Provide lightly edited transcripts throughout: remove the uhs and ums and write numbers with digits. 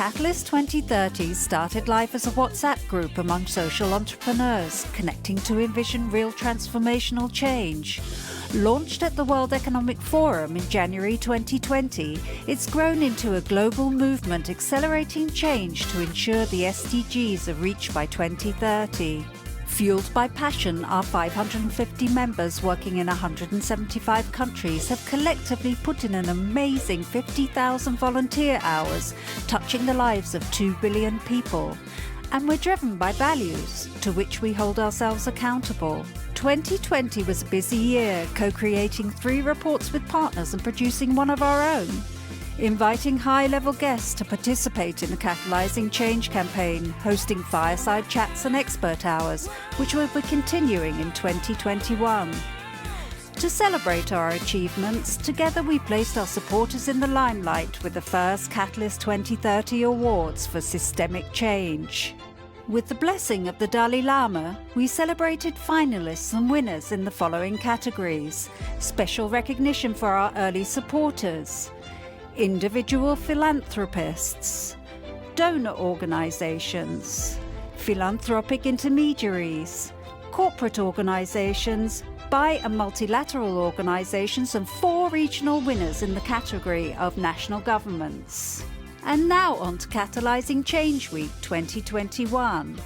Catalyst 2030 started life as a WhatsApp group among social entrepreneurs, connecting to envision real transformational change. Launched at the World Economic Forum in January 2020, it's grown into a global movement accelerating change to ensure the SDGs are reached by 2030. Fueled by passion, our 550 members working in 175 countries have collectively put in an amazing 50,000 volunteer hours, touching the lives of 2 billion people. And we're driven by values, to which we hold ourselves accountable. 2020 was a busy year, co-creating 3 reports with partners and producing one of our own. Inviting high-level guests to participate in the Catalyzing Change campaign, hosting fireside chats and expert hours, which will be continuing in 2021. To celebrate our achievements, together we placed our supporters in the limelight with the first Catalyst 2030 Awards for Systemic Change. With the blessing of the Dalai Lama, we celebrated finalists and winners in the following categories: special recognition for our early supporters, individual philanthropists, donor organizations, philanthropic intermediaries, corporate organizations, bi- and multilateral organizations, and 4 regional winners in the category of national governments. And now on to Catalyzing Change Week 2021.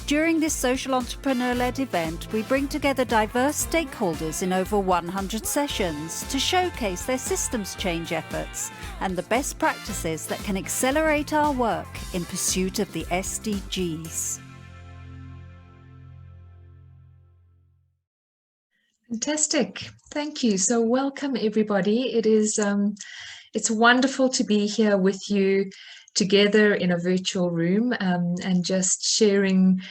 During this social entrepreneur-led event, we bring together diverse stakeholders in over 100 sessions to showcase their systems change efforts and the best practices that can accelerate our work in pursuit of the SDGs. Fantastic. Thank you. So welcome everybody. It's wonderful to be here with you together in a virtual room and just sharing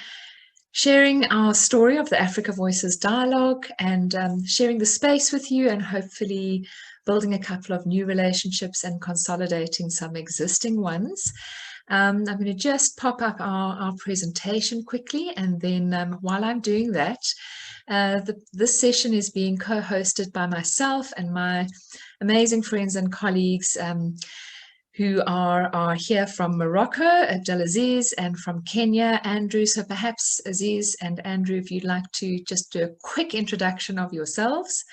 our story of the Africa Voices dialogue and sharing the space with you, and hopefully building a couple of new relationships and consolidating some existing ones. I'm going to just pop up our presentation quickly, and then while I'm doing that, this session is being co-hosted by myself and my amazing friends and colleagues who are here from Morocco, Abdelaziz, and from Kenya, Andrew. So perhaps Aziz and Andrew, if you'd like to just do a quick introduction of yourselves.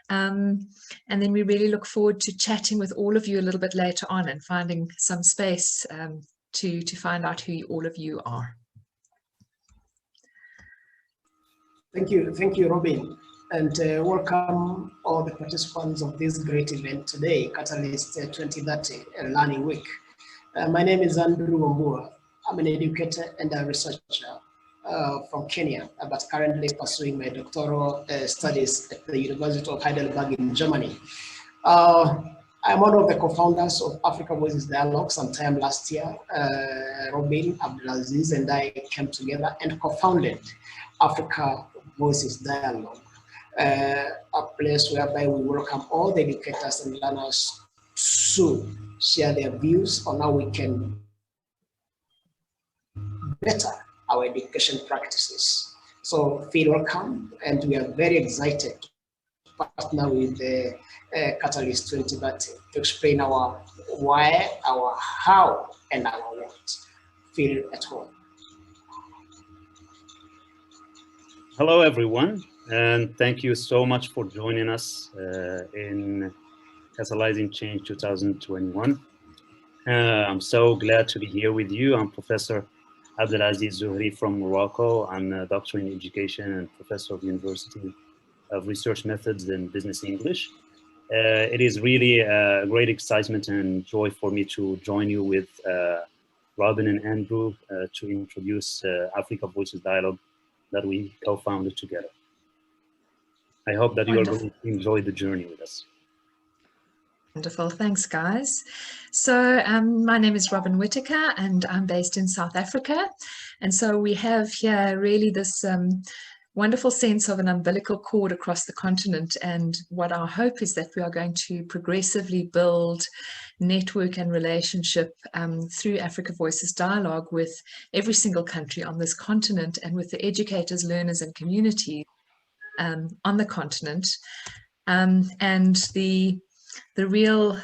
And then we really look forward to chatting with all of you a little bit later on and finding some space to find out who all of you are. Thank you, Robyn, and welcome all the participants of this great event today, Catalyst 2030 Learning Week. My name is Andrew Wambua. I'm an educator and a researcher from Kenya, but currently pursuing my doctoral studies at the University of Heidelberg in Germany. I'm one of the co-founders of Africa Voices Dialogue sometime last year. Robyn, Abdelaziz, and I came together and co-founded Africa Voices Dialogue, a place whereby we welcome all the educators and learners to share their views on how we can better our education practices. So feel welcome, and we are very excited to partner with the Catalyst 2030 to explain our why, our how, and our what. Feel at home. Hello, everyone, and thank you so much for joining us in Catalyzing Change 2021. I'm so glad to be here with you. I'm Professor Abdelaziz Zohri from Morocco. I'm a doctor in education and professor of the University of Research Methods and Business English. It is really a great excitement and joy for me to join you with Robyn and Andrew to introduce Africa Voices Dialogue that we co-founded together. I hope that you are going to enjoy the journey with us. Wonderful, thanks guys. So my name is Robyn Whittaker and I'm based in South Africa. And so we have here really this wonderful sense of an umbilical cord across the continent. And what our hope is that we are going to progressively build network and relationship through Africa Voices Dialogue with every single country on this continent and with the educators, learners and communities on the continent. And the real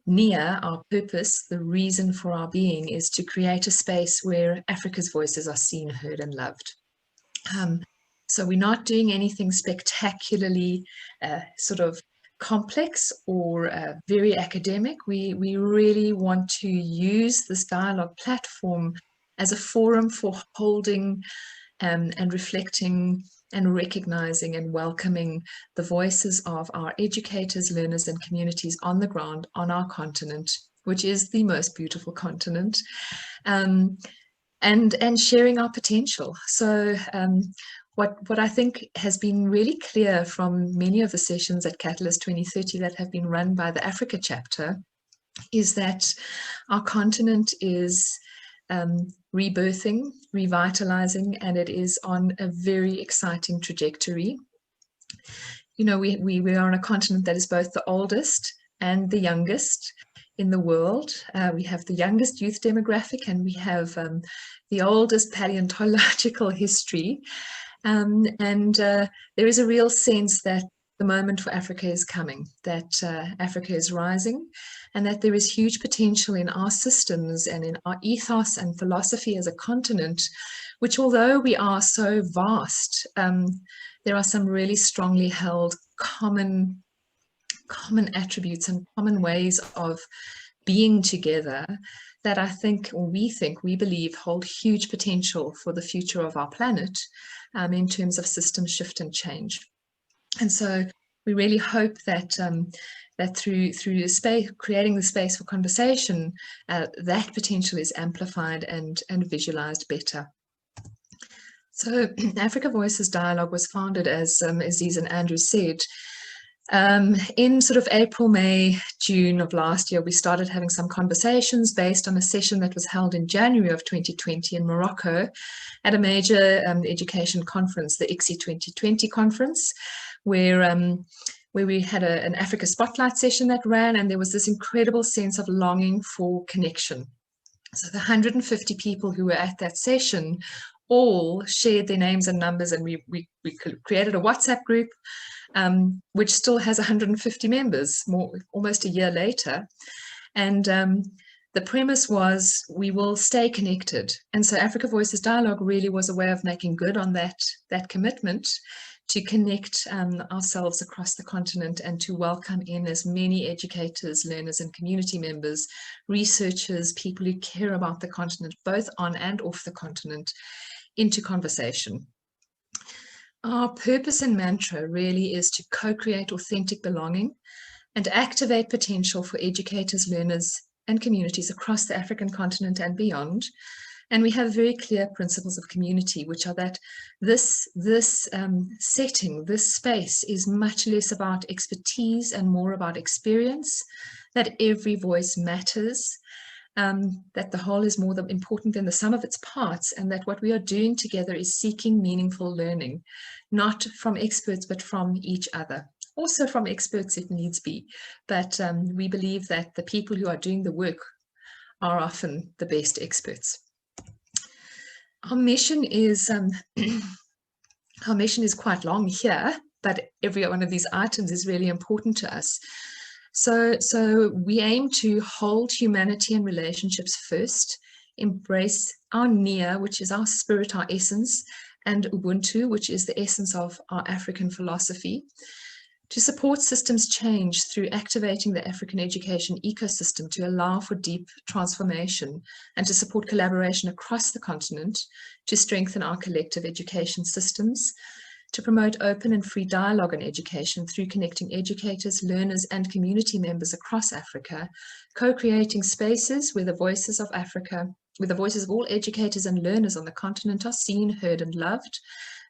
NIA, our purpose, the reason for our being, is to create a space where Africa's voices are seen, heard, and loved. So we're not doing anything spectacularly sort of complex or very academic. We really want to use this dialogue platform as a forum for holding and reflecting and recognizing and welcoming the voices of our educators, learners, and communities on the ground on our continent, which is the most beautiful continent, and sharing our potential. So what I think has been really clear from many of the sessions at Catalyst 2030 that have been run by the Africa chapter is that our continent is rebirthing, revitalizing, and it is on a very exciting trajectory. You know, we are on a continent that is both the oldest and the youngest in the world. We have the youngest youth demographic, and we have the oldest paleontological history. There is a real sense that the moment for Africa is coming, that Africa is rising, and that there is huge potential in our systems and in our ethos and philosophy as a continent, which, although we are so vast, there are some really strongly held common attributes and common ways of being together that I think, or we believe, hold huge potential for the future of our planet in terms of system shift and change. And so we really hope that that through the space, creating the space for conversation, that potential is amplified and visualized better. So Africa Voices Dialogue was founded, as Aziz and Andrew said, in sort of April, May, June of last year. We started having some conversations based on a session that was held in January of 2020 in Morocco at a major education conference, the ICSI 2020 conference, where we had an Africa Spotlight session that ran, and there was this incredible sense of longing for connection. So the 150 people who were at that session all shared their names and numbers, and we created a WhatsApp group, which still has 150 members, almost a year later. And the premise was we will stay connected. And so Africa Voices Dialogue really was a way of making good on that commitment to connect ourselves across the continent and to welcome in as many educators, learners, and community members, researchers, people who care about the continent, both on and off the continent, into conversation. Our purpose and mantra really is to co-create authentic belonging and activate potential for educators, learners, and communities across the African continent and beyond. And we have very clear principles of community, which are that this setting, this space, is much less about expertise and more about experience, that every voice matters, that the whole is more important than the sum of its parts, and that what we are doing together is seeking meaningful learning, not from experts, but from each other. Also from experts if needs be. But we believe that the people who are doing the work are often the best experts. Our mission is quite long here, but every one of these items is really important to us. So we aim to hold humanity and relationships first, embrace our Nia, which is our spirit, our essence, and Ubuntu, which is the essence of our African philosophy, to support systems change through activating the African education ecosystem to allow for deep transformation, and to support collaboration across the continent to strengthen our collective education systems, to promote open and free dialogue in education through connecting educators, learners, and community members across Africa, co-creating spaces where the voices of Africa, where the voices of all educators and learners on the continent are seen, heard, and loved,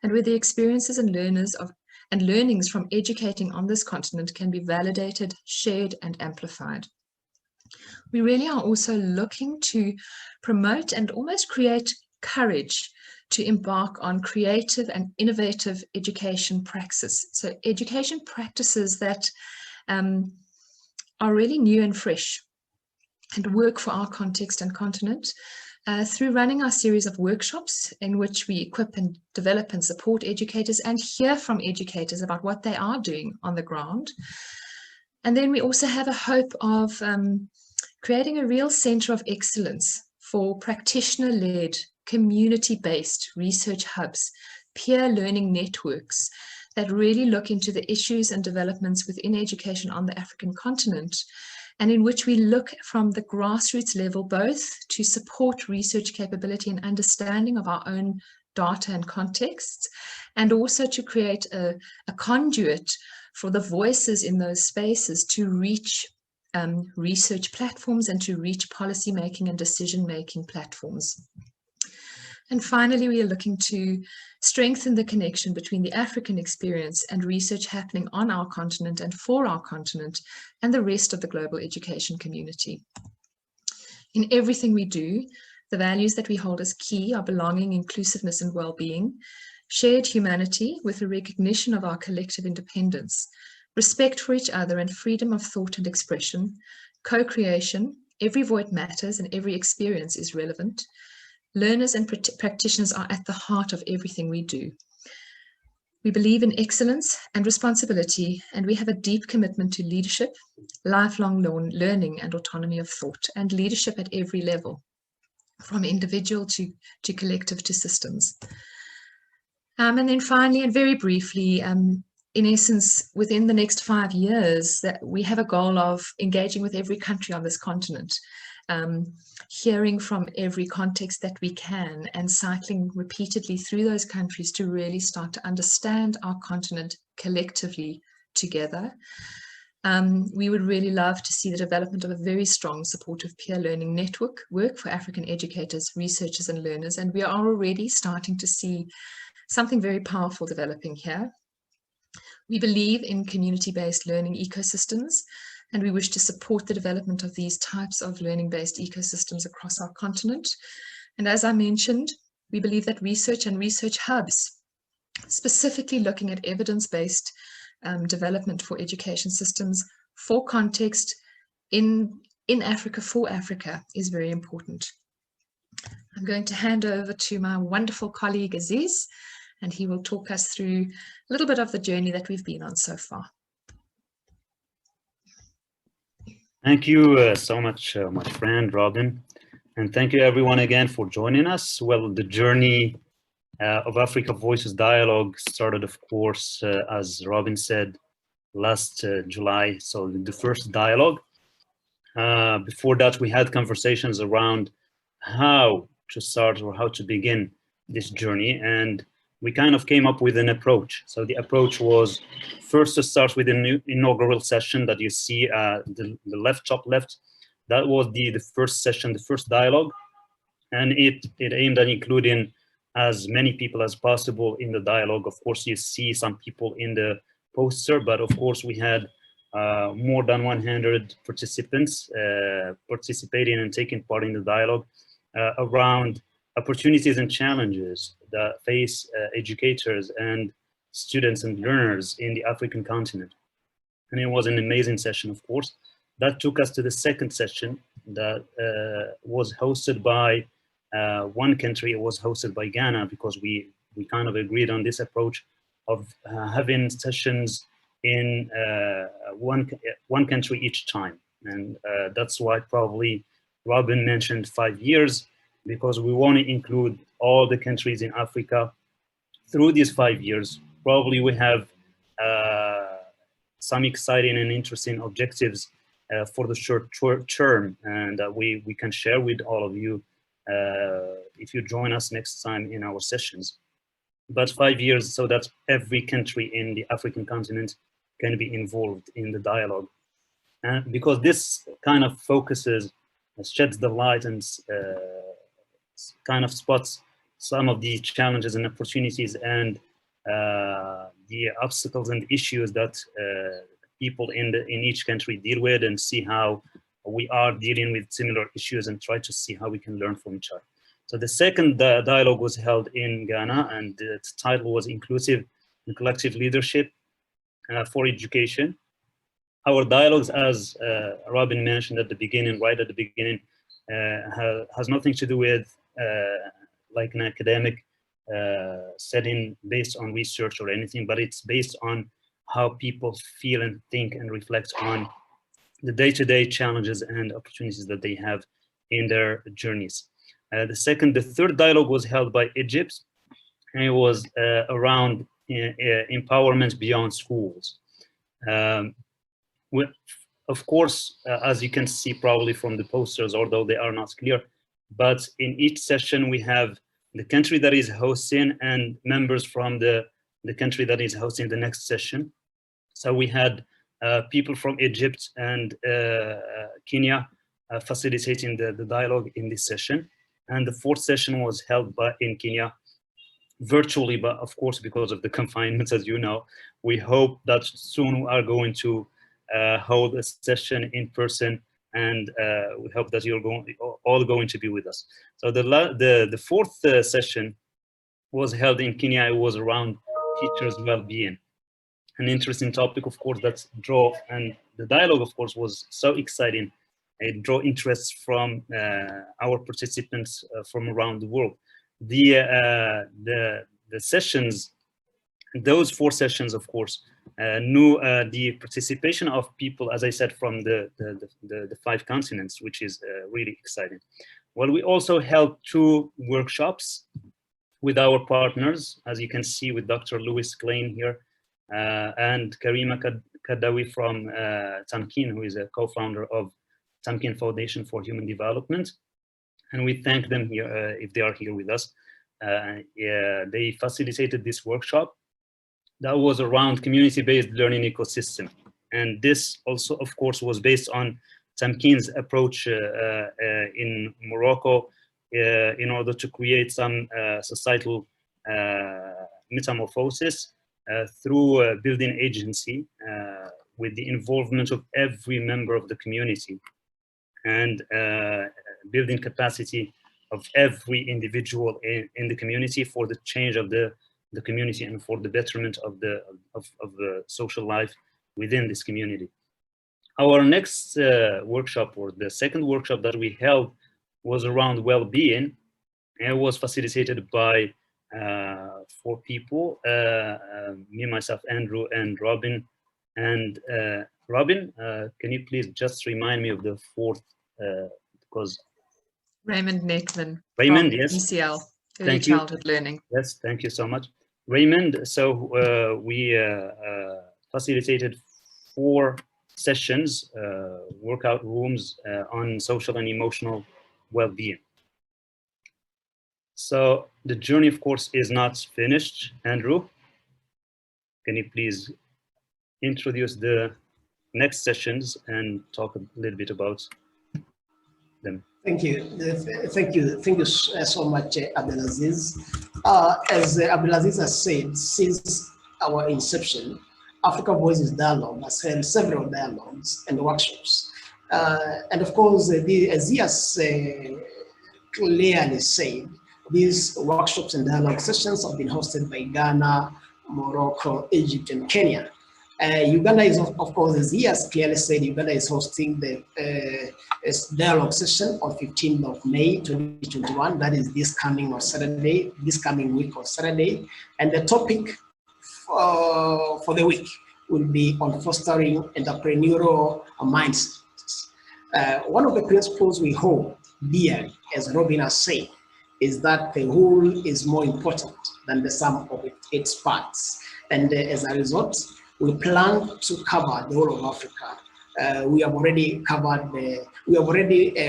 and where the experiences and learnings from educating on this continent can be validated, shared, and amplified. We really are also looking to promote and almost create courage to embark on creative and innovative education practices. So education practices that are really new and fresh and work for our context and continent, through running our series of workshops in which we equip and develop and support educators and hear from educators about what they are doing on the ground. And then we also have a hope of creating a real center of excellence for practitioner-led, community-based research hubs, peer learning networks that really look into the issues and developments within education on the African continent, and in which we look from the grassroots level, both to support research capability and understanding of our own data and contexts, and also to create a conduit for the voices in those spaces to reach research platforms and to reach policymaking and decision-making platforms. And finally, we are looking to strengthen the connection between the African experience and research happening on our continent and for our continent and the rest of the global education community. In everything we do, the values that we hold as key are belonging, inclusiveness, and well-being, shared humanity with a recognition of our collective independence, respect for each other and freedom of thought and expression, co-creation, every voice matters and every experience is relevant. Learners and practitioners are at the heart of everything we do. We believe in excellence and responsibility, and we have a deep commitment to leadership, lifelong learning and autonomy of thought, and leadership at every level, from individual to collective to systems. And then finally, and very briefly, in essence, within the next 5 years, that we have a goal of engaging with every country on this continent, hearing from every context that we can, and cycling repeatedly through those countries to really start to understand our continent collectively together. We would really love to see the development of a very strong supportive peer learning network work for African educators, researchers and learners, and we are already starting to see something very powerful developing here. We believe in community-based learning ecosystems, and we wish to support the development of these types of learning-based ecosystems across our continent. And as I mentioned, we believe that research and research hubs, specifically looking at evidence-based development for education systems for context in Africa, for Africa, is very important. I'm going to hand over to my wonderful colleague Aziz, and he will talk us through a little bit of the journey that we've been on so far. Thank you so much, my friend Robyn, and thank you everyone again for joining us. Well, the journey of Africa Voices Dialogue started, of course, as Robyn said, last July, so the first dialogue. Before that, we had conversations around how to start or how to begin this journey, and we kind of came up with an approach. So the approach was first to start with an inaugural session that you see the top left. That was the first session, the first dialogue, and it aimed at including as many people as possible in the dialogue. Of course, you see some people in the poster, but of course we had more than 100 participants participating and taking part in the dialogue around opportunities and challenges that face educators and students and learners in the African continent. And it was an amazing session, of course. That took us to the second session that was hosted by one country. It was hosted by Ghana, because we kind of agreed on this approach of having sessions in one country each time. And that's why probably Robyn mentioned 5 years, because we want to include all the countries in Africa through these 5 years. Probably we have some exciting and interesting objectives for the short term, and we can share with all of you if you join us next time in our sessions. But 5 years so that every country in the African continent can be involved in the dialogue. And because this kind of focuses, sheds the light and kind of spots some of the challenges and opportunities and the obstacles and issues that people in each country deal with, and see how we are dealing with similar issues and try to see how we can learn from each other. So the second dialogue was held in Ghana, and the title was Inclusive and Collective Leadership for Education. Our dialogues, as Robyn mentioned at the beginning, right at the beginning, has nothing to do with like an academic setting based on research or anything, but it's based on how people feel and think and reflect on the day-to-day challenges and opportunities that they have in their journeys. The third dialogue was held by Egypt, and it was around empowerment beyond schools. Of course, as you can see probably from the posters, although they are not clear, but in each session we have the country that is hosting and members from the country that is hosting the next session. So we had people from Egypt and Kenya facilitating the dialogue in this session. And the fourth session was held in Kenya virtually, but of course, because of the confinements, as you know, we hope that soon we are going to hold a session in person, and we hope that you're all going to be with us. So the fourth session was held in Kenya. It was around teachers' well-being. An interesting topic, of course, that's and the dialogue, of course, was so exciting. It drew interest from our participants from around the world. The sessions, those 4 sessions, of course, knew the participation of people, as I said, from the 5 continents, which is really exciting. Well, we also held 2 workshops with our partners, as you can see with Dr. Louis Klein here, and Karima Kadawi from Tamkin, who is a co-founder of Tamkin Foundation for Human Development. And we thank them here if they are here with us. They facilitated this workshop that was around community-based learning ecosystem. And this also, of course, was based on Tamkin's approach in Morocco in order to create some societal metamorphosis through building agency with the involvement of every member of the community, and building capacity of every individual in the community for the change of the community and for the betterment of the social life within this community. Our next workshop, or the second workshop that we held, was around well-being, and it was facilitated by 4 people, me, myself, Andrew, and Robyn. And Robyn, can you please just remind me of the 4th, because Raymond Neckman. Raymond, yes. ECL, Early Childhood Learning. Yes, thank you so much. Raymond, so we facilitated 4 sessions, workout rooms on social and emotional well-being. So the journey, of course, is not finished. Andrew, can you please introduce the next sessions and talk a little bit about them? Thank you. Thank you so much, Abdelaziz. As Abdelaziz has said, since our inception, Africa Voices Dialogue has held several dialogues and workshops. And of course, as he has clearly said, these workshops and dialogue sessions have been hosted by Ghana, Morocco, Egypt, and Kenya. Uganda is, of course, as he has clearly said, Uganda is hosting the dialogue session on 15th of May, 2021. That is this coming week on Saturday. And the topic for the week will be on fostering entrepreneurial mindsets. One of the principles we hold dearly, as Robyn has said, is that the whole is more important than the sum of its parts. And as a result, we plan to cover the whole of Africa. We have already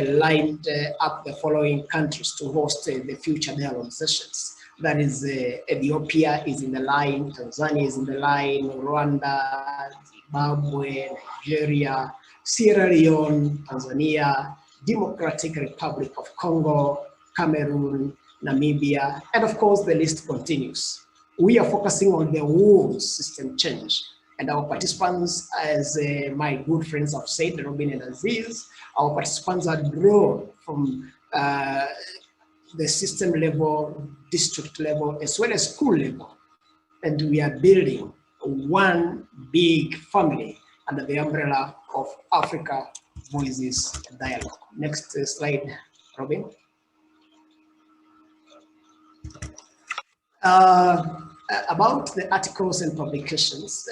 lined up the following countries to host the future dialogue sessions. That is, Ethiopia is in the line, Tanzania is in the line, Rwanda, Zimbabwe, Nigeria, Sierra Leone, Tanzania, Democratic Republic of Congo, Cameroon, Namibia, and of course the list continues. We are focusing on the whole system change, and our participants, as my good friends have said, Robyn and Aziz, our participants are drawn from the system level, district level, as well as school level, and we are building one big family under the umbrella of Africa Voices Dialogue. Next slide, Robyn. about the articles and publications,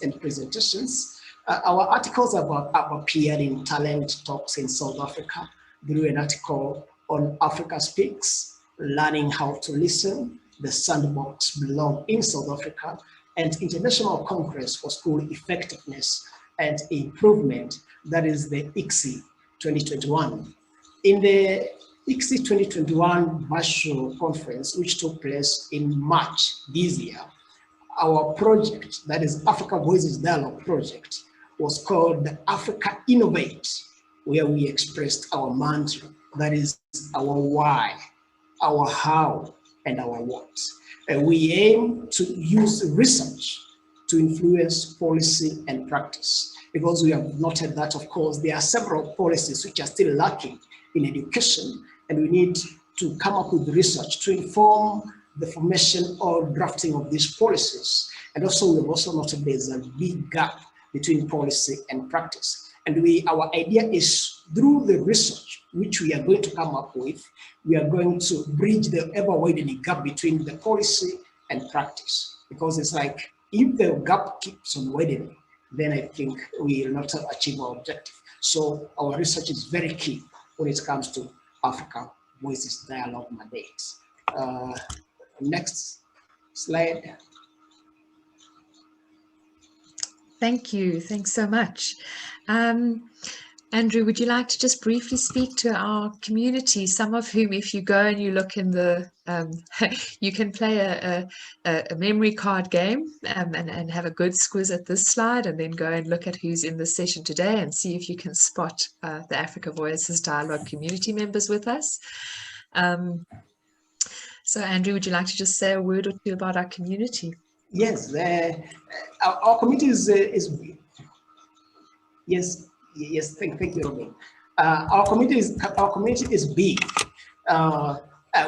and presentations. Our articles have appeared in Talent Talks in South Africa through an article on Africa Speaks, Learning How to Listen, the Sandbox blog in South Africa, and International Congress for School Effectiveness and Improvement, that is the ICSI 2021. In the ICSI 2021 virtual conference, which took place in March this year, our project, that is Africa Voices Dialogue project, was called the Africa Innovate, where we expressed our mantra, that is our why, our how, and our what. We aim to use research to influence policy and practice, because we have noted that, of course, there are several policies which are still lacking in education, and we need to come up with research to inform the formation or drafting of these policies. And also, we have also noted there's a big gap between policy and practice. And our idea is, through the research which we are going to come up with, we are going to bridge the ever-widening gap between the policy and practice. Because it's like, if the gap keeps on widening, then I think we will not achieve our objective. So our research is very key when it comes to Africa Voices Dialogue mandates. Next slide. Thank you. Thanks so much. Andrew, would you like to just briefly speak to our community, some of whom, if you go and you look in the, you can play a memory card game and have a good squiz at this slide, and then go and look at who's in the session today and see if you can spot the Africa Voices Dialogue community members with us. So Andrew, would you like to just say a word or two about our community? Yes, our community is yes, thank you, Robyn. Our community is big.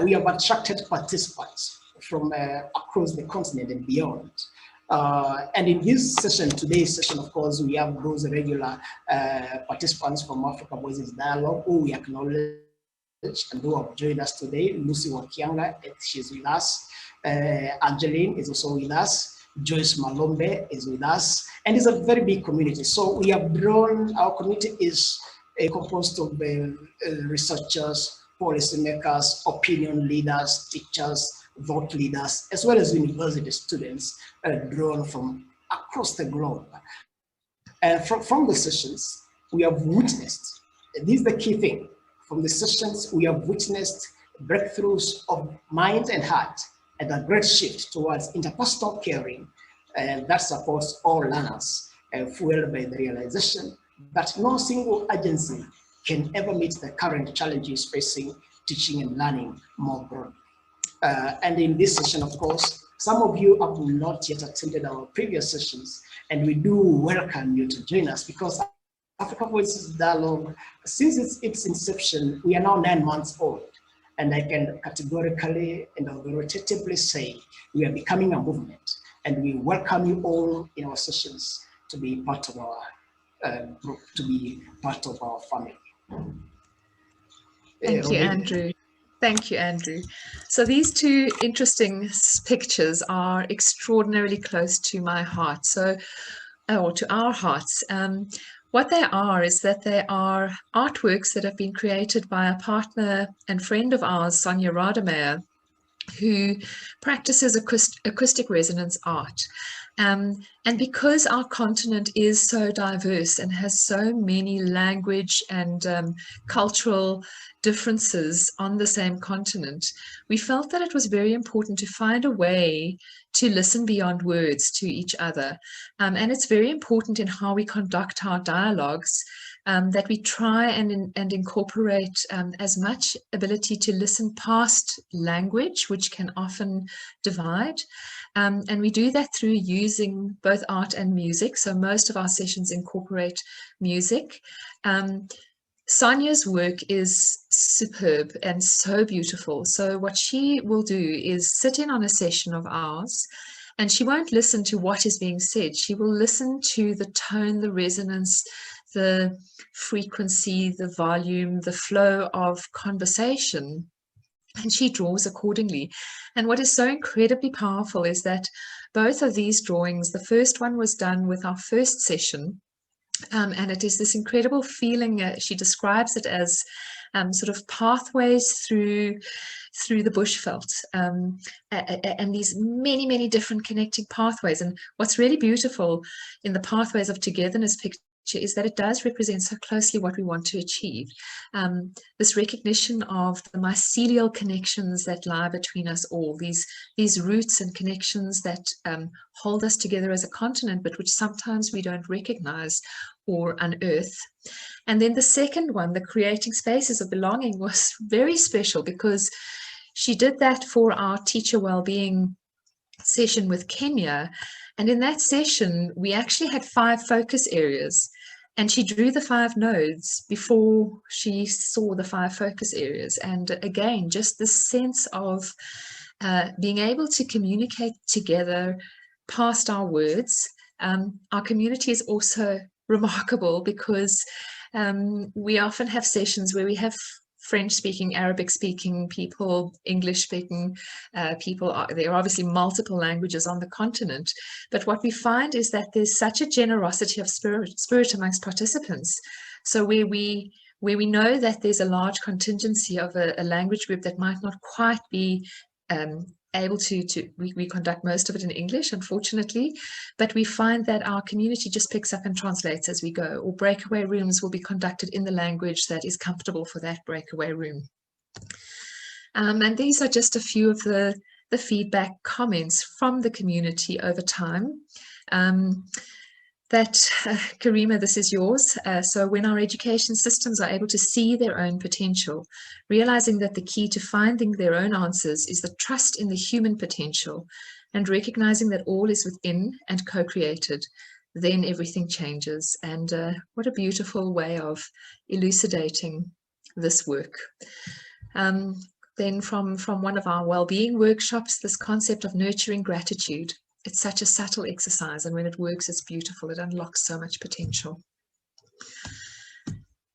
We have attracted participants from across the continent and beyond. And in this session, today's session, of course, we have those regular participants from Africa Voices Dialogue who we acknowledge and who have joined us today. Lucy Wakianga, she's with us. Angeline is also with us. Joyce Malombe is with us, and it's a very big community. So we have drawn, our community is composed of researchers, policymakers, opinion leaders, teachers, thought leaders, as well as university students drawn from across the globe. From the sessions, we have witnessed, this is the key thing, from the sessions, we have witnessed breakthroughs of mind and heart, and a great shift towards interpersonal caring that supports all learners, fueled by the realization that no single agency can ever meet the current challenges facing teaching and learning more broadly. And in this session, of course, some of you have not yet attended our previous sessions, and we do welcome you to join us, because Africa Voices Dialogue, since its inception, we are now 9 months old. And I can categorically and authoritatively say we are becoming a movement, and we welcome you all in our sessions to be part of our group, to be part of our family. Thank you, Andrew. Thank you, Andrew. So these two interesting pictures are extraordinarily close to my heart, or to our hearts. What they are is that they are artworks that have been created by a partner and friend of ours, Sonia Rademeyer, who practices acoustic resonance art. And because our continent is so diverse and has so many language and cultural differences on the same continent, we felt that it was very important to find a way to listen beyond words to each other. And it's very important in how we conduct our dialogues that we try and incorporate as much ability to listen past language, which can often divide. And we do that through using both art and music. So most of our sessions incorporate music. Sonia's work is superb and so beautiful. So what she will do is sit in on a session of ours, and she won't listen to what is being said. She will listen to the tone, the resonance, the frequency, the volume, the flow of conversation. and she draws accordingly. And what is so incredibly powerful is that both of these drawings, the first one was done with our first session, and it is this incredible feeling. She describes it as sort of pathways through the bushveld, and these many different connecting pathways. And what's really beautiful in the pathways of togetherness picture is that it does represent so closely what we want to achieve. This recognition of the mycelial connections that lie between us all, these roots and connections that hold us together as a continent, but which sometimes we don't recognize or unearth. And then the second one, the creating spaces of belonging, was very special because she did that for our teacher wellbeing session with Kenya. And in that session, we actually had 5 focus areas, and she drew the 5 nodes before she saw the 5 focus areas. And again, just the sense of being able to communicate together past our words. Our community is also remarkable because we often have sessions where we have French-speaking, Arabic-speaking people, English-speaking people. There are obviously multiple languages on the continent, but what we find is that there's such a generosity of spirit amongst participants. So where we know that there's a large contingency of a language group that might not quite be able to we conduct most of it in English, unfortunately, but we find that our community just picks up and translates as we go, or breakaway rooms will be conducted in the language that is comfortable for that breakaway room. And these are just a few of the feedback comments from the community over time. Karima, this is yours. So when our education systems are able to see their own potential, realizing that the key to finding their own answers is the trust in the human potential and recognizing that all is within and co-created, then everything changes. And what a beautiful way of elucidating this work. Then from one of our well-being workshops, this concept of nurturing gratitude. It's such a subtle exercise, and when it works, it's beautiful. It unlocks so much potential.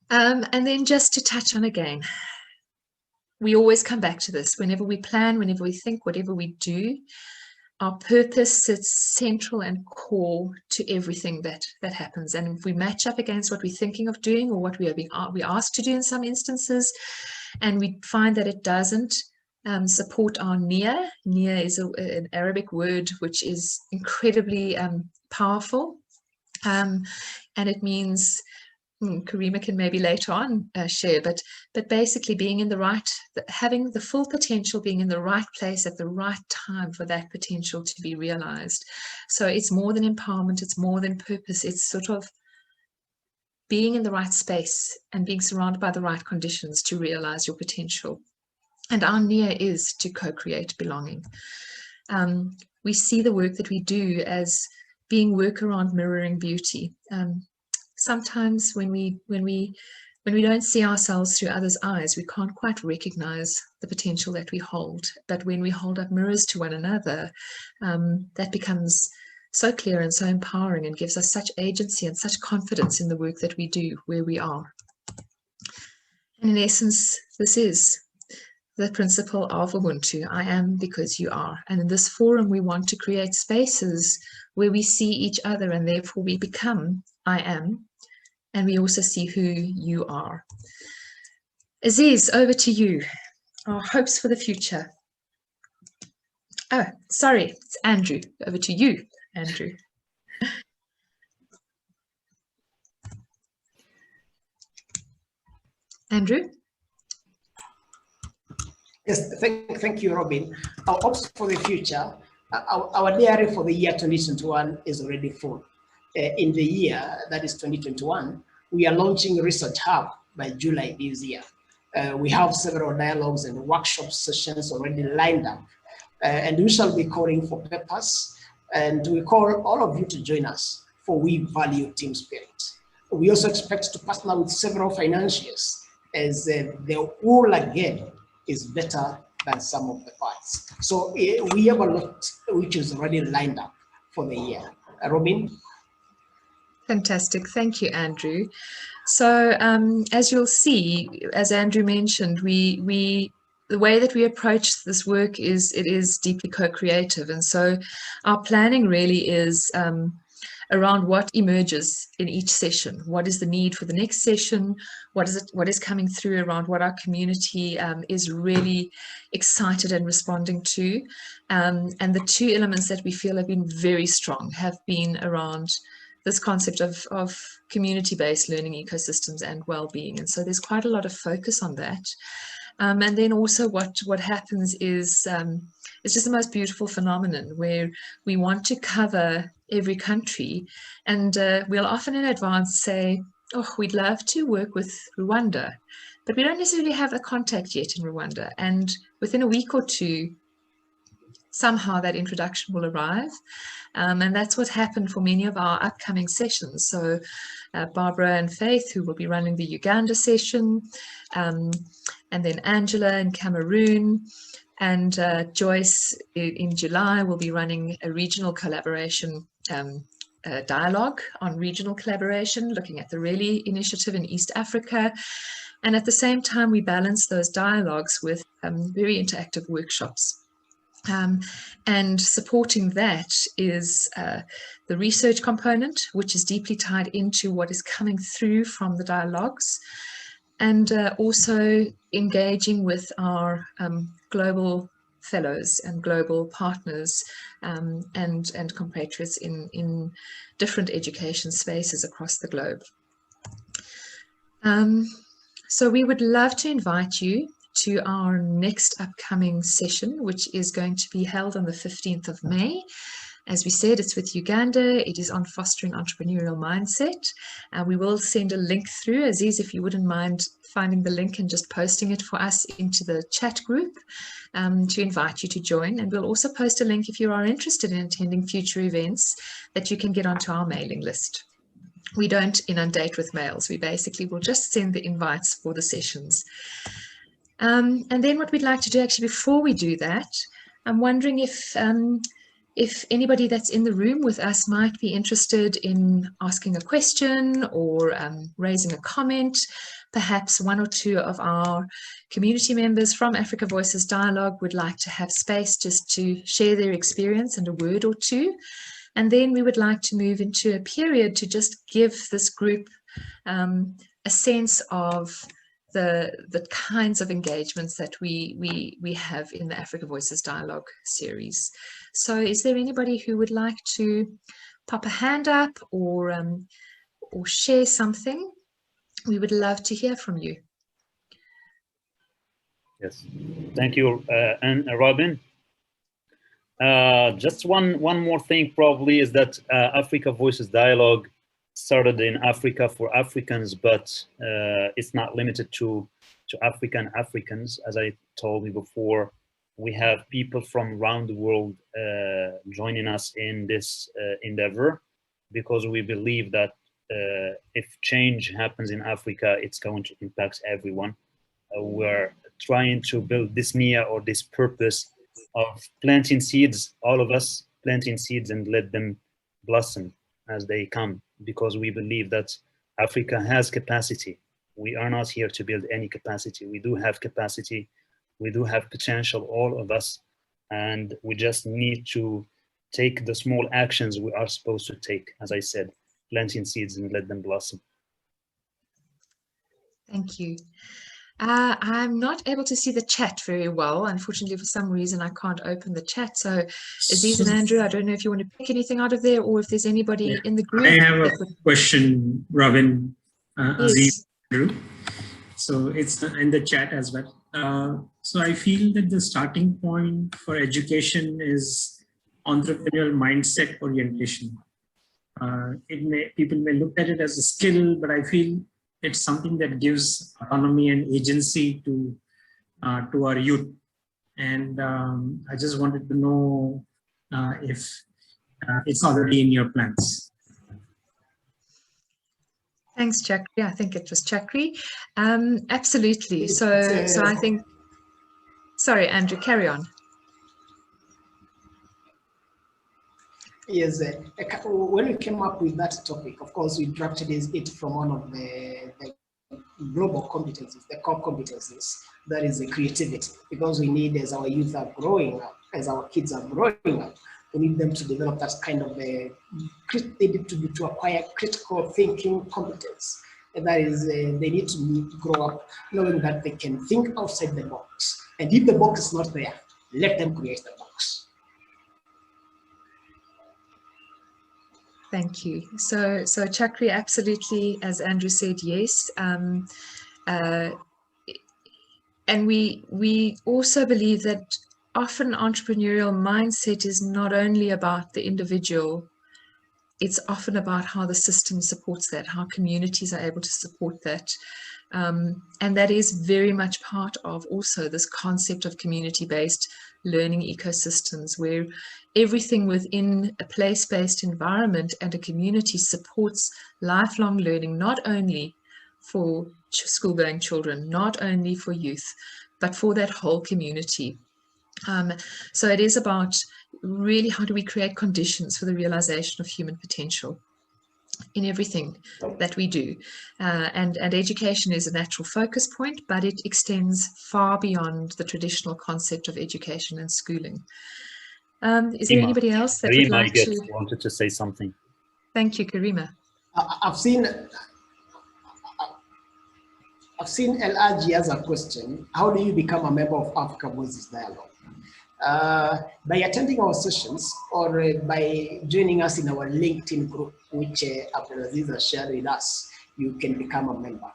And then just to touch on again, we always come back to this. Whenever we plan, whenever we think, whatever we do, our purpose sits central and core to everything that happens. And if we match up against what we're thinking of doing or what we are asked to do in some instances, and we find that it doesn't support our niya. Niya is an Arabic word which is incredibly powerful, and it means, Karima can maybe later on share, but basically being in the right, having the full potential, being in the right place at the right time for that potential to be realized. So it's more than empowerment, it's more than purpose, it's sort of being in the right space and being surrounded by the right conditions to realize your potential. And our niya is to co-create belonging. We see the work that we do as being work around mirroring beauty. Sometimes when we don't see ourselves through others' eyes, we can't quite recognize the potential that we hold. But when we hold up mirrors to one another, that becomes so clear and so empowering and gives us such agency and such confidence in the work that we do where we are. And in essence, this is the principle of Ubuntu. I am because you are. And in this forum, we want to create spaces where we see each other and therefore we become I am. And we also see who you are. Aziz, over to you. Our hopes for the future. Oh, sorry, it's Andrew. Over to you, Andrew. Andrew? Yes, thank you, Robyn. Our hopes for the future, our diary for the year 2021 is already full. In the year, that is 2021, we are launching a research hub by July this year. We have several dialogues and workshop sessions already lined up, and we shall be calling for papers, and we call all of you to join us, for we value team spirit. We also expect to partner with several financiers, as the whole again is better than some of the parts. So we have a lot which is already lined up for the year. Robyn? Fantastic. Thank you, Andrew. So as you'll see, as Andrew mentioned, we the way that we approach this work is it is deeply co-creative, and so our planning really is around what emerges in each session. What is the need for the next session? What is coming through around what our community is really excited and responding to? And the two elements that we feel have been very strong have been around this concept of community-based learning ecosystems and well-being. And so there's quite a lot of focus on that. And then also what happens is it's just the most beautiful phenomenon where we want to cover every country, and we'll often in advance say, oh, we'd love to work with Rwanda, but we don't necessarily have a contact yet in Rwanda. And within a week or two, somehow that introduction will arrive. And that's what happened for many of our upcoming sessions. So Barbara and Faith, who will be running the Uganda session, and then Angela in Cameroon, and Joyce in July will be running a regional collaboration dialogue on regional collaboration, looking at the Really initiative in East Africa. And at the same time, we balance those dialogues with very interactive workshops. And supporting that is the research component, which is deeply tied into what is coming through from the dialogues, and also engaging with our global fellows and global partners and compatriots in different education spaces across the globe. So we would love to invite you to our next upcoming session, which is going to be held on the 15th of May. As we said, it's with Uganda. It is on fostering entrepreneurial mindset. We will send a link through. Aziz, if you wouldn't mind finding the link and just posting it for us into the chat group to invite you to join. And we'll also post a link if you are interested in attending future events that you can get onto our mailing list. We don't inundate with mails. We basically will just send the invites for the sessions. And then what we'd like to do actually before we do that, I'm wondering if anybody that's in the room with us might be interested in asking a question or raising a comment. Perhaps one or two of our community members from Africa Voices Dialogue would like to have space just to share their experience and a word or two. And then we would like to move into a period to just give this group a sense of the kinds of engagements that we have in the Africa Voices Dialogue series. So is there anybody who would like to pop a hand up or share something? We would love to hear from you. Yes, thank you, and Robyn. Just one more thing probably is that Africa Voices Dialogue started in Africa for Africans, but it's not limited to Africans. As I told you before, we have people from around the world joining us in this endeavor, because we believe that if change happens in Africa, it's going to impact everyone. We're trying to build this nia, or this purpose of planting seeds, all of us planting seeds and let them blossom as they come, because we believe that Africa has capacity. We are not here to build any capacity. We do have capacity. We do have potential, all of us, and we just need to take the small actions we are supposed to take, as I said, planting seeds and let them blossom. Thank you. I'm not able to see the chat very well. Unfortunately, for some reason, I can't open the chat. So Aziz and Andrew, I don't know if you want to pick anything out of there, or if there's anybody in the group. I have a question, Robyn, Aziz, Andrew. So it's in the chat as well. So I feel that the starting point for education is entrepreneurial mindset orientation. People may look at it as a skill, but I feel it's something that gives autonomy and agency to our youth. And I just wanted to know if it's already in your plans. Thanks, Chakri. I think it was Chakri. Absolutely. So I think, sorry, Andrew, carry on. Yes, when we came up with that topic, of course, we drafted it from one of the global competencies, the core competencies, that is the creativity, because we need, as our youth are growing up, as our kids are growing up, we need them to develop that kind of they need to acquire critical thinking competence. And that is, they need to grow up knowing that they can think outside the box. And if the box is not there, let them create the box. Thank you. So Chakri, absolutely, as Andrew said, yes. And we also believe that often entrepreneurial mindset is not only about the individual, it's often about how the system supports that, how communities are able to support that. And that is very much part of also this concept of community-based learning ecosystems, where everything within a place-based environment and a community supports lifelong learning, not only for school-going children, not only for youth, but for that whole community. So it is about really how do we create conditions for the realization of human potential in everything that we do. And education is a natural focus point, but it extends far beyond the traditional concept of education and schooling. Is there anybody else that would like to? Wanted to say something. Thank you, Karima. I've seen LRG as a question. How do you become a member of Afirca Voices Dialogue? By attending our sessions or by joining us in our LinkedIn group, which Abdelaziz has shared with us, you can become a member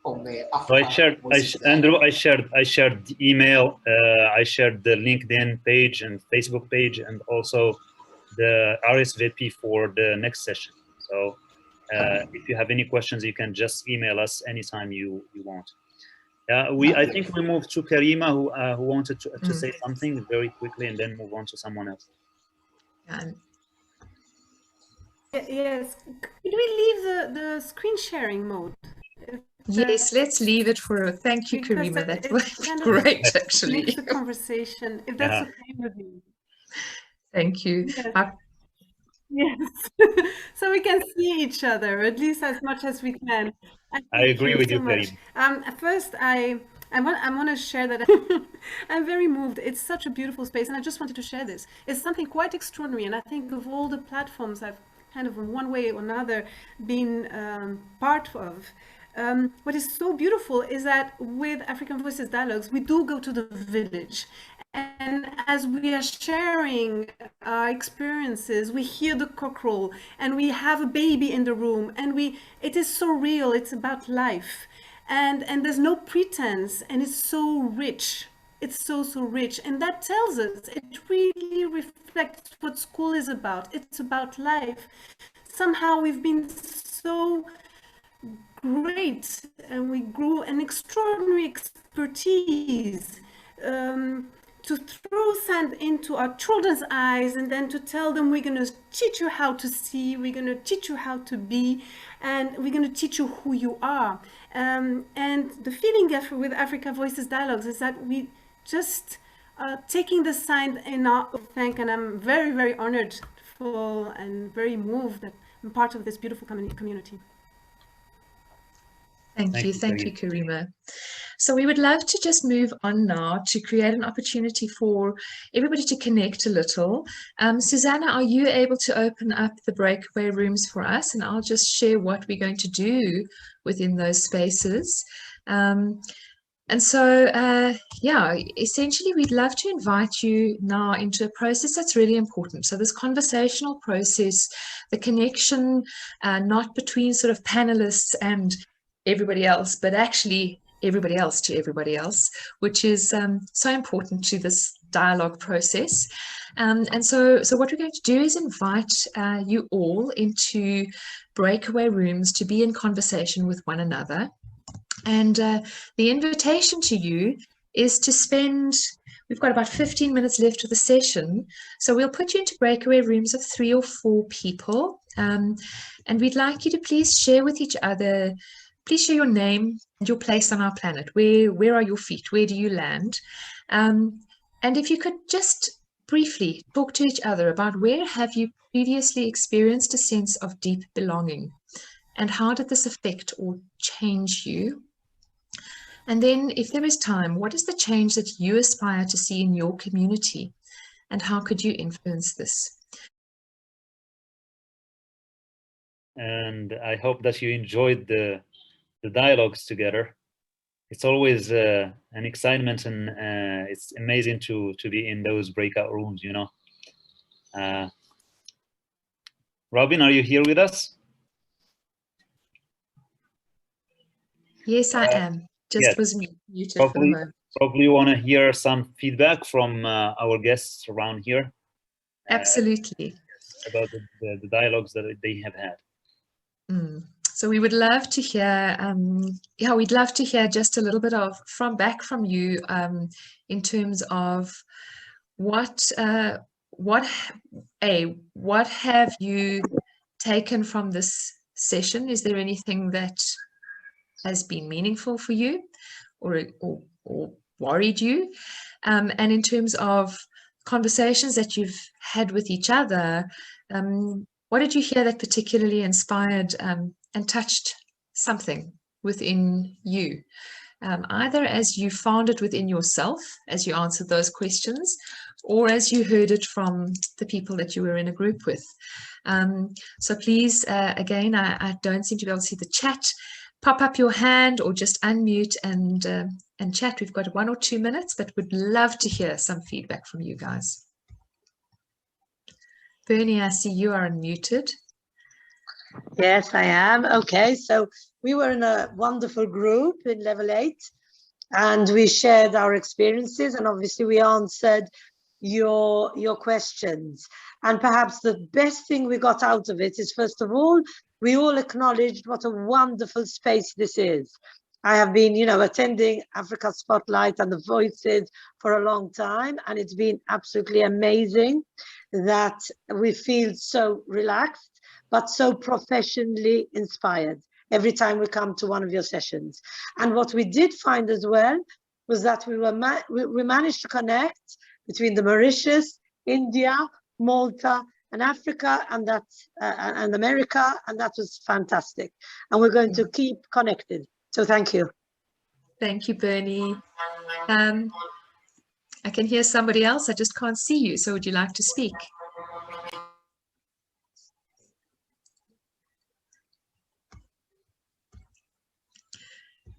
of the Afirca. Andrew, I shared the email, I shared the LinkedIn page and Facebook page, and also the RSVP for the next session. So if you have any questions, you can just email us anytime you want. I think we moved to Karima, who wanted to say something very quickly, and then move on to someone else. Yes. Could we leave the screen sharing mode? Yes, let's leave it for. Thank you, Karima. That was great, actually. The conversation, if that's okay with you. Thank you. Yes. Yes. So we can see each other, at least as much as we can. I agree with you, Karima. First, I want to share that I'm very moved. It's such a beautiful space, and I just wanted to share this. It's something quite extraordinary, and I think of all the platforms I've kind of in one way or another been part of. What is so beautiful is that with African Voices Dialogues, we do go to the village. And as we are sharing our experiences, we hear the cockerel, and we have a baby in the room, and it is so real. It's about life, and there's no pretense, and it's so rich. It's so rich, and that tells us, it really reflects what school is about. It's about life. Somehow we've been so great, and we grew an extraordinary expertise to throw sand into our children's eyes, and then to tell them, we're going to teach you how to see, we're going to teach you how to be, and we're going to teach you who you are. And the feeling with Africa Voices Dialogues is that we just taking the sign in our thank, and I'm very, very honored and very moved that I'm part of this beautiful community. Thank you, Karima. So we would love to just move on now to create an opportunity for everybody to connect a little. Susanna, are you able to open up the breakaway rooms for us? And I'll just share what we're going to do within those spaces. And so, yeah, essentially, we'd love to invite you now into a process that's really important. So this conversational process, the connection, not between sort of panelists and everybody else, but actually everybody else to everybody else, which is so important to this dialogue process. And so what we're going to do is invite you all into breakaway rooms to be in conversation with one another. And the invitation to you is to spend, we've got about 15 minutes left of the session, so we'll put you into breakaway rooms of 3 or 4 people, and we'd like you to please share with each other. Please share your name and your place on our planet. Where are your feet? Where do you land? And if you could just briefly talk to each other about where have you previously experienced a sense of deep belonging, and how did this affect or change you? And then, if there is time, what is the change that you aspire to see in your community, and how could you influence this? And I hope that you enjoyed the dialogues together. It's always an excitement, and it's amazing to be in those breakout rooms, you know. Robyn, are you here with us? Yes, I am. Just yes. was muted Probably, for the moment. Probably want to hear some feedback from our guests around here. Absolutely. About the dialogues that they have had. So we would love to hear, yeah, we'd love to hear just a little bit of back from you in terms of what have you taken from this session? Is there anything that has been meaningful for you or worried you? And in terms of conversations that you've had with each other, what did you hear that particularly inspired and touched something within you? Either as you found it within yourself, as you answered those questions, or as you heard it from the people that you were in a group with. So please, again, I don't seem to be able to see the chat. Pop up your hand or just unmute and chat. We've got 1 or 2 minutes, but would love to hear some feedback from you guys. Bernie, I see you are unmuted. Yes, I am. Okay, so we were in a wonderful group in level 8 and we shared our experiences, and obviously we answered your questions. And perhaps the best thing we got out of it is, first of all, we all acknowledged what a wonderful space this is. I have been, you know, attending Africa Spotlight and the Voices for a long time, and it's been absolutely amazing that we feel so relaxed, but so professionally inspired every time we come to one of your sessions. And what we did find as well was that we managed to connect between the Mauritius, India, Malta, and Africa, and and America, and that was fantastic. And we're going to keep connected. So thank you. Thank you, Bernie. I can hear somebody else. I just can't see you. So would you like to speak?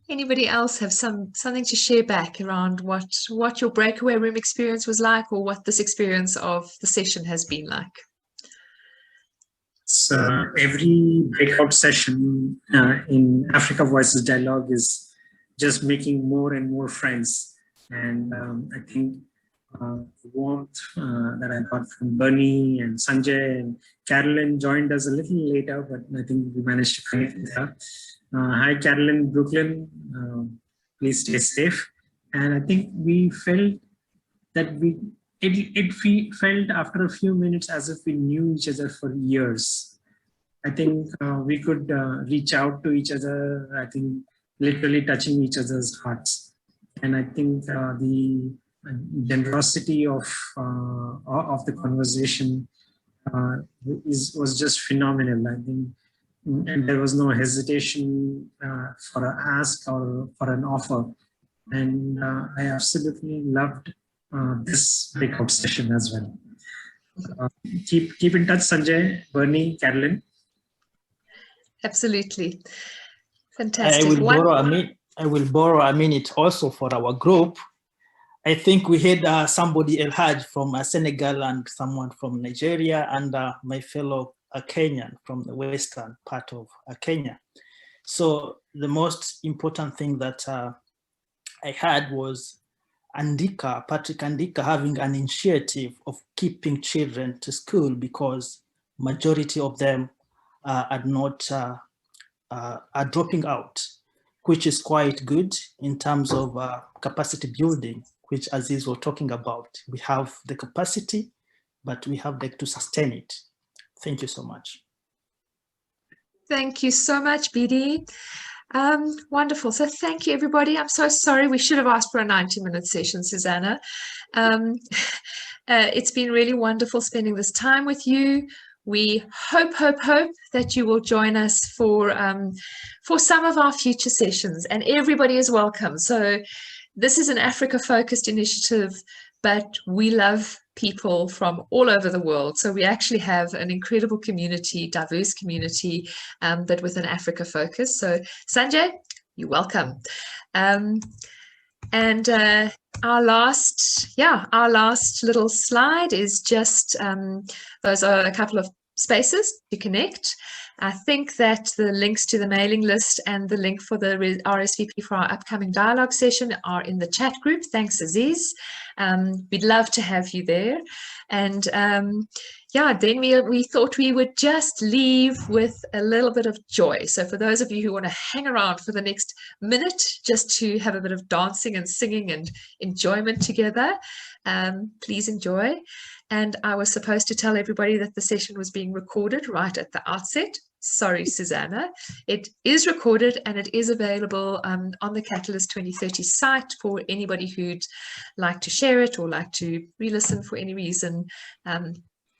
Anybody else have something to share back around what your breakaway room experience was like, or what this experience of the session has been like? So every breakout session in Africa Voices Dialogue is just making more and more friends. And I think the warmth that I got from Bernie and Sanjay and Carolyn joined us a little later, but I think we managed to connect with her. Hi, Carolyn, Brooklyn. Please stay safe. And I think we felt that it felt after a few minutes as if we knew each other for years. I think we could reach out to each other, I think literally touching each other's hearts. And I think the generosity of the conversation was just phenomenal. I think, and there was no hesitation for an ask or for an offer. And I absolutely loved this breakout session as well. Keep in touch, Sanjay, Bernie, Carolyn. Absolutely. Fantastic. I will borrow a minute also for our group. I think we had somebody El Haj from Senegal and someone from Nigeria, and my fellow Kenyan from the western part of Kenya. So the most important thing that I had was Patrick Andika having an initiative of keeping children to school, because majority of them are dropping out, which is quite good in terms of capacity building, which Aziz was talking about. We have the capacity, but we have to sustain it. Thank you so much. Thank you so much, BD. Wonderful. So thank you, everybody. I'm so sorry. We should have asked for a 90-minute session, Susanna. It's been really wonderful spending this time with you. We hope that you will join us for some of our future sessions, and everybody is welcome. So this is an Africa-focused initiative, but we love people from all over the world. So we actually have an incredible community, diverse community, but with an Africa focus. So Sanjay, you're welcome. And our last little slide is just, those are a couple of spaces to connect. I think that the links to the mailing list and the link for the RSVP for our upcoming dialogue session are in the chat group. Thanks, Aziz. We'd love to have you there. And then we thought we would just leave with a little bit of joy. So for those of you who want to hang around for the next minute, just to have a bit of dancing and singing and enjoyment together, please enjoy. And I was supposed to tell everybody that the session was being recorded right at the outset. Sorry, Susanna. It is recorded and it is available on the Catalyst 2030 site for anybody who'd like to share it or like to re-listen for any reason.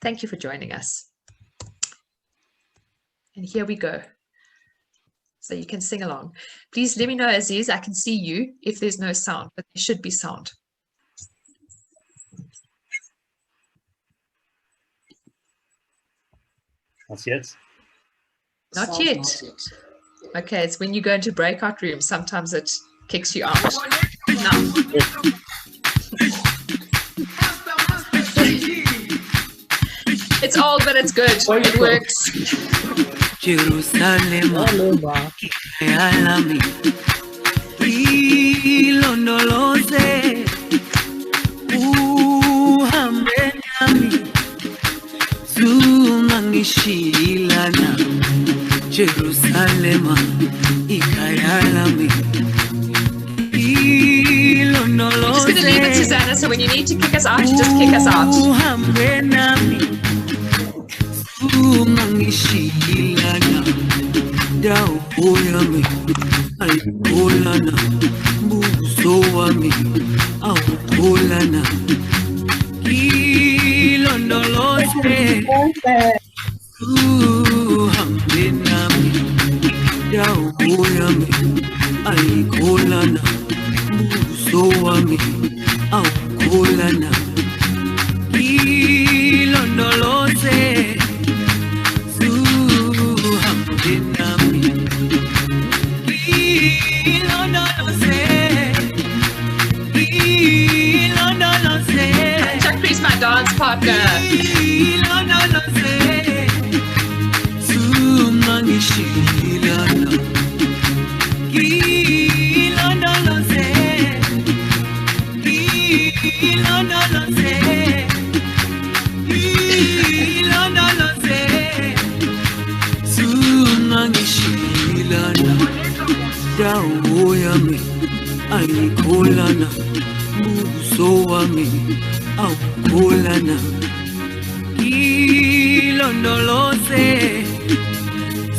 Thank you for joining us. And here we go. So you can sing along. Please let me know, Aziz, I can see you if there's no sound, but there should be sound. Not yet. Not yet. Okay, it's when you go into breakout rooms, sometimes it kicks you out. No. It's old, but it's good. It works. Jerusalem, Jerusalem, ikayalami. I'm just going to leave it, Susanna, so when you need to kick us out, you just kick us out. Chakri's my dance partner. Ayikholana buso wami awukholana ilondoloze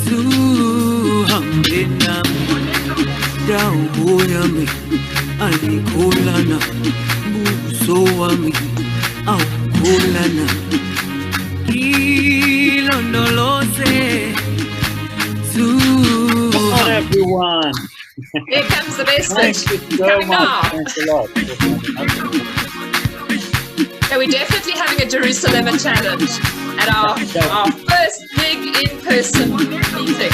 suhambe nami dawo yami ayikholana buso wami awukholana ilondoloze Come on, everyone. Here comes the best Thank you so coming much. now. Thanks a lot. So we're definitely having a Jerusalem challenge at our first big in-person meeting.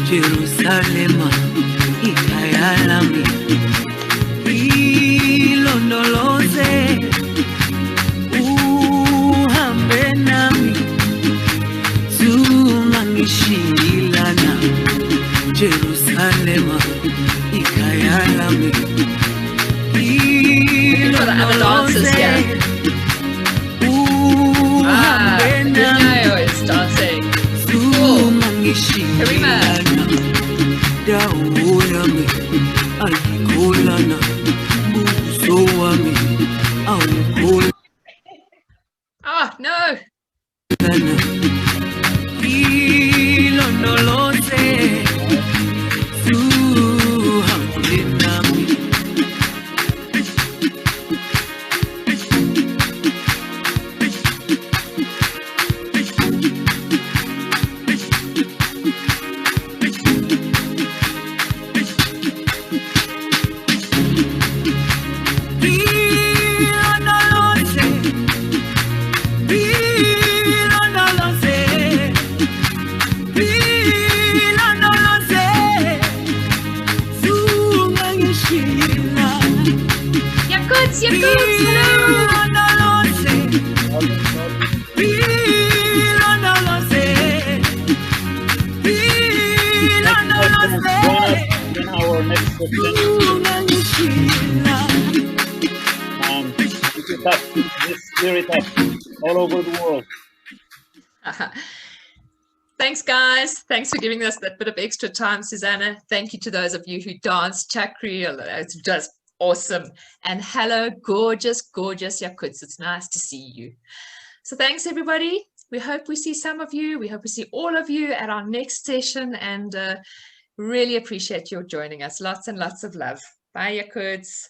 Jerusalem, ikayalami, ilondoloze, uhambe nami, zungangishilana. Jerusalem, ikayalami, For the other dancers here. Bruno is dancing. Cool. Karima. Oh, no. In our next session. This spirit up all over the world. Thanks, guys. Thanks for giving us that bit of extra time, Susanna. Thank you to those of you who danced Chakri. It's just awesome. And hello, gorgeous, gorgeous Yakuts. It's nice to see you. So thanks, everybody. We hope we see some of you. We hope we see all of you at our next session, and really appreciate your joining us. Lots and lots of love. Bye, Yakuts.